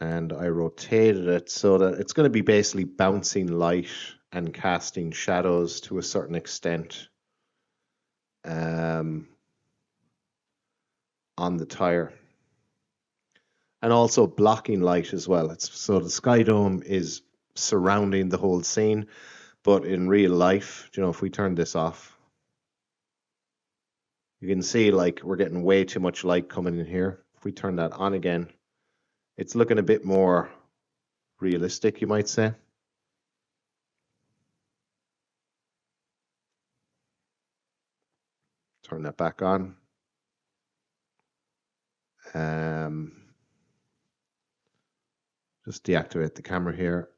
and I rotated it so that it's going to be basically bouncing light and casting shadows to a certain extent on the tire, and also blocking light as well. So the sky dome is surrounding the whole scene, but in real life, you know, if we turn this off, you can see like we're getting way too much light coming in here. If we turn that on again, it's looking a bit more realistic, you might say. Turn that back on. Just deactivate the camera here,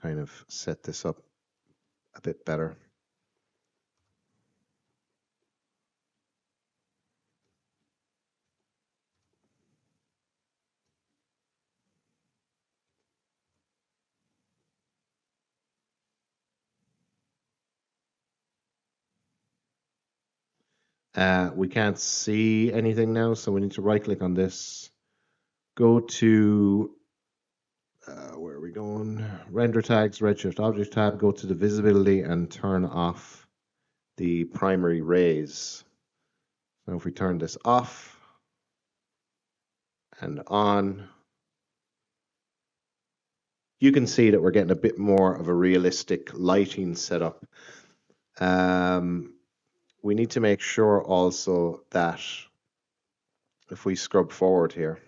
kind of set this up a bit better. We can't see anything now, so we need to right click on this. Go to, where are we going? Render tags, Redshift object tab, go to the visibility and turn off the primary rays. Now if we turn this off and on, you can see that we're getting a bit more of a realistic lighting setup. We need to make sure also that if we scrub forward here,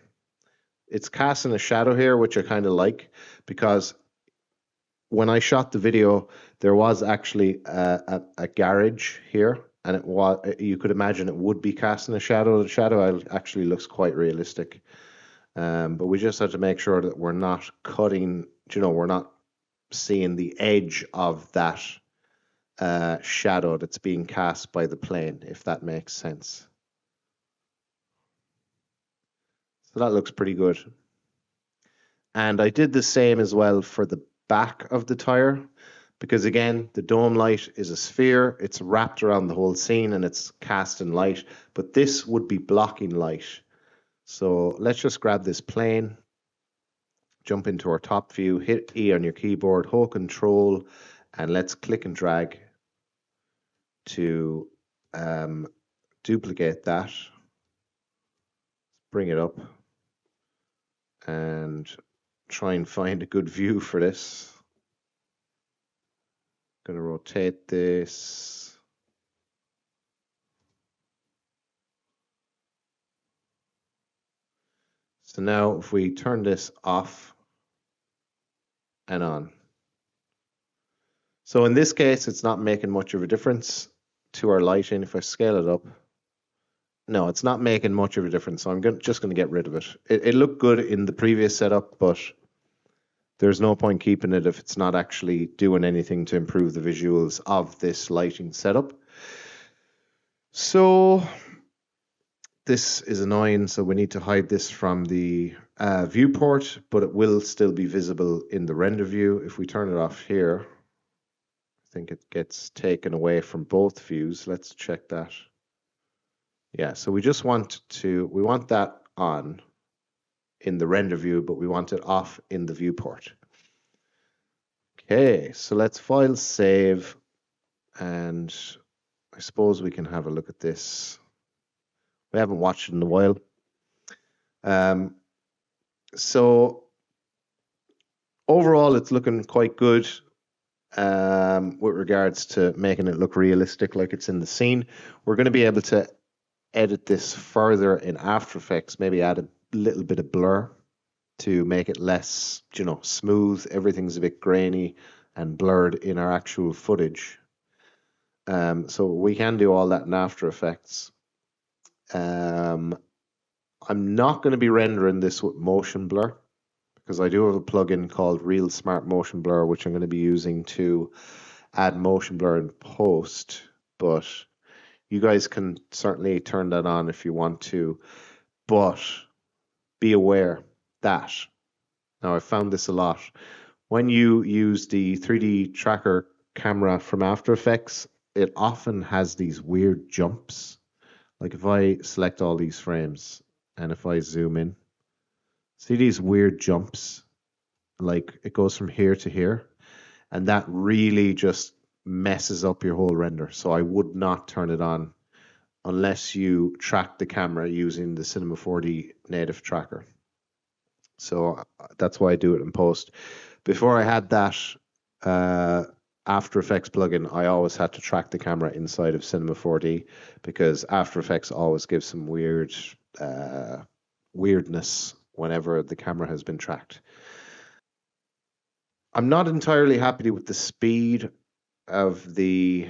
it's casting a shadow here, which I kind of like, because when I shot the video, there was actually a garage here, and it was, you could imagine it would be casting a shadow. The shadow actually looks quite realistic, but we just have to make sure that we're not cutting, we're not seeing the edge of that shadow that's being cast by the plane, if that makes sense. So that looks pretty good. And I did the same as well for the back of the tire, because again, the dome light is a sphere, it's wrapped around the whole scene and it's casting light, but this would be blocking light. So let's just grab this plane, jump into our top view, hit E on your keyboard, hold Control, and let's click and drag to duplicate that, bring it up, and try and find a good view for this. Going to rotate this. So now if we turn this off and on. So in this case, it's not making much of a difference to our lighting. If I scale it up, no, it's not making much of a difference. So I'm just going to get rid of it. It looked good in the previous setup, but there's no point keeping it if it's not actually doing anything to improve the visuals of this lighting setup. So this is annoying, so we need to hide this from the viewport, but it will still be visible in the render view. If we turn it off here, I think it gets taken away from both views. Let's check that. Yeah, so we just want that on in the render view, but we want it off in the viewport. Okay, so let's file save, and I suppose we can have a look at this. We haven't watched it in a while. So overall, it's looking quite good with regards to making it look realistic like it's in the scene. We're going to be able to edit this further in After Effects, maybe add a little bit of blur to make it less, smooth. Everything's a bit grainy and blurred in our actual footage. So we can do all that in After Effects. I'm not going to be rendering this with motion blur, because I do have a plugin called Real Smart Motion Blur, which I'm going to be using to add motion blur in post, but you guys can certainly turn that on if you want to, but be aware that, now I found this a lot, when you use the 3D tracker camera from After Effects, it often has these weird jumps. Like if I select all these frames and if I zoom in, see these weird jumps? Like it goes from here to here, and that really just messes up your whole render. So I would not turn it on unless you track the camera using the Cinema 4D native tracker. So that's why I do it in post. Before I had that After Effects plugin, I always had to track the camera inside of Cinema 4D, because After Effects always gives some weirdness whenever the camera has been tracked. I'm not entirely happy with the speed of the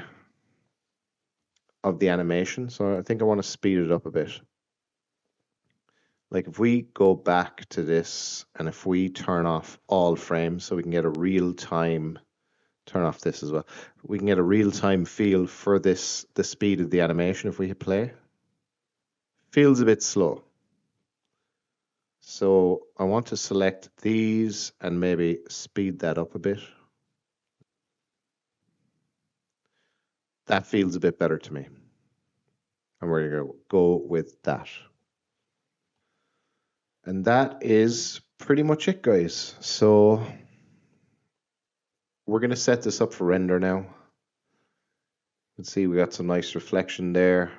animation, so I think I want to speed it up a bit. Like if we go back to this and if we turn off all frames so we can get a real-time, turn off this as well, we can get a real-time feel for this, the speed of the animation. If we hit play, feels a bit slow. So I want to select these and maybe speed that up a bit. That feels a bit better to me. and we're going to go with that. And that is pretty much it, guys. So we're going to set this up for render now. Let's see, we got some nice reflection there.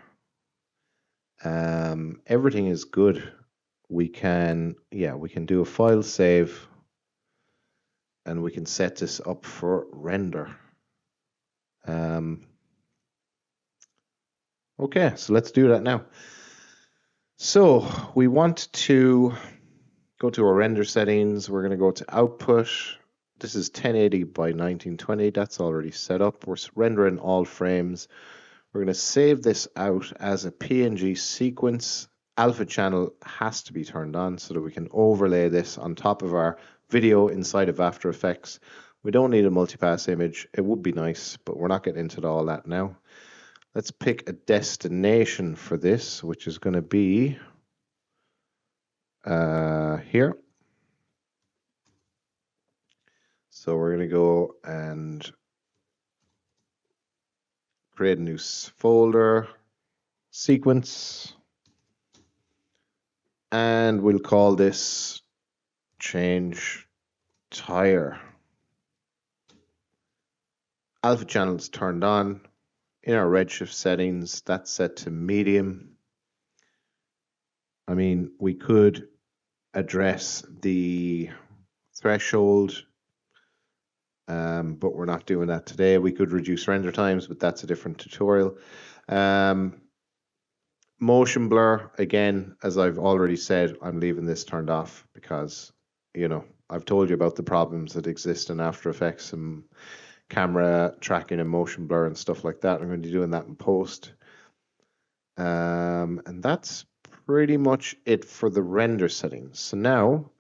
Everything is good. We can do a file save, and we can set this up for render. Okay, so let's do that now. So we want to go to our render settings. We're going to go to output. This is 1080 by 1920. That's already set up. We're rendering all frames. We're going to save this out as a PNG sequence. Alpha channel has to be turned on so that we can overlay this on top of our video inside of After Effects. We don't need a multipass image. It would be nice, but we're not getting into all that now. Let's pick a destination for this, which is going to be here. So we're going to go and create a new folder, sequence, and we'll call this change Tyre. Alpha channel is turned on. In our Redshift settings, that's set to medium. I mean, we could address the threshold, but we're not doing that today. We could reduce render times, but that's a different tutorial. Motion blur, again, as I've already said, I'm leaving this turned off because, you know, I've told you about the problems that exist in After Effects and camera tracking and motion blur and stuff like that. I'm going to be doing that in post. And that's pretty much it for the render settings. So now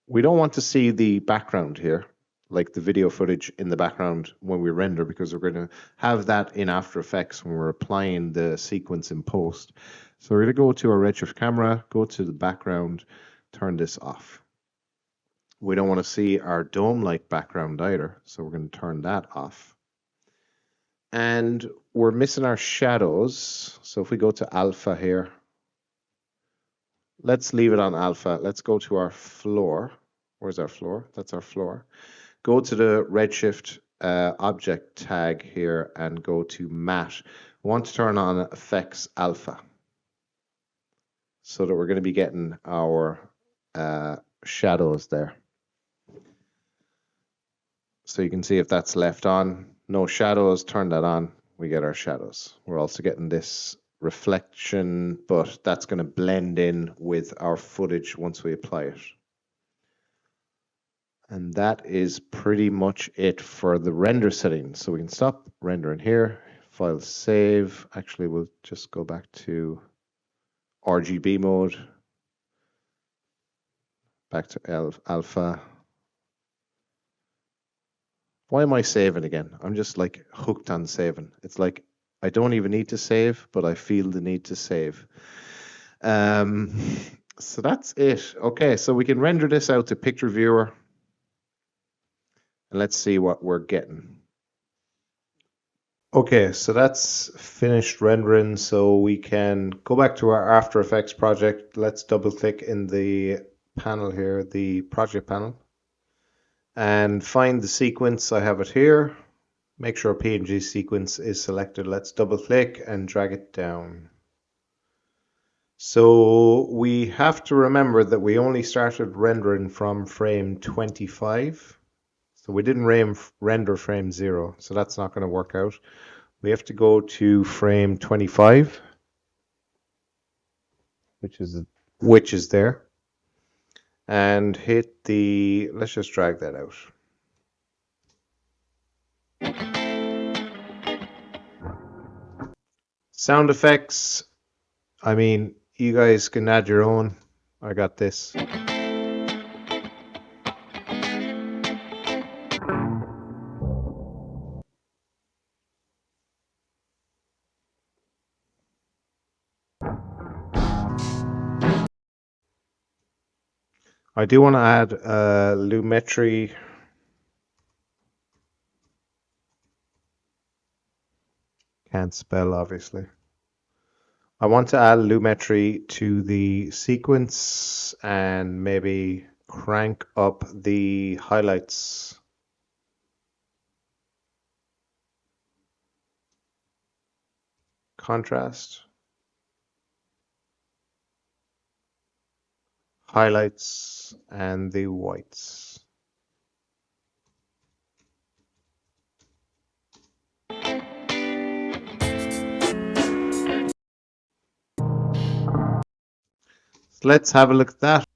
we don't want to see the background here, like the video footage in the background when we render, because we're going to have that in After Effects when we're applying the sequence in post. So we're going to go to our Redshift camera, go to the background, turn this off. We don't want to see our dome-like background either, so we're going to turn that off. And we're missing our shadows. So if we go to alpha here, let's leave it on alpha. Let's go to our floor. Where's our floor? That's our floor. Go to the Redshift object tag here and go to matte. We want to turn on effects alpha so that we're going to be getting our shadows there. So you can see if that's left on, no shadows, turn that on, we get our shadows. We're also getting this reflection, but that's going to blend in with our footage once we apply it. And that is pretty much it for the render settings. So we can stop rendering here, file save. Actually, we'll just go back to RGB mode, back to alpha. Why am I saving again? I'm just like hooked on saving. It's like I don't even need to save, but I feel the need to save. So that's it. Okay, so we can render this out to picture viewer. And let's see what we're getting. Okay, so that's finished rendering. So we can go back to our After Effects project. Let's double click in the panel here, the project panel, and find the sequence. I have it here. Make sure PNG sequence is selected. Let's double click and drag it down. So we have to remember that we only started rendering from frame 25. So we didn't render frame 0, so that's not going to work out. We have to go to frame 25, which is there, and hit the, let's just drag that out. Sound effects, I mean, you guys can add your own. I got this. I do want to add lumetri. Can't spell, obviously. I want to add lumetri to the sequence and maybe crank up the highlights. Contrast. Highlights and the whites. Let's have a look at that.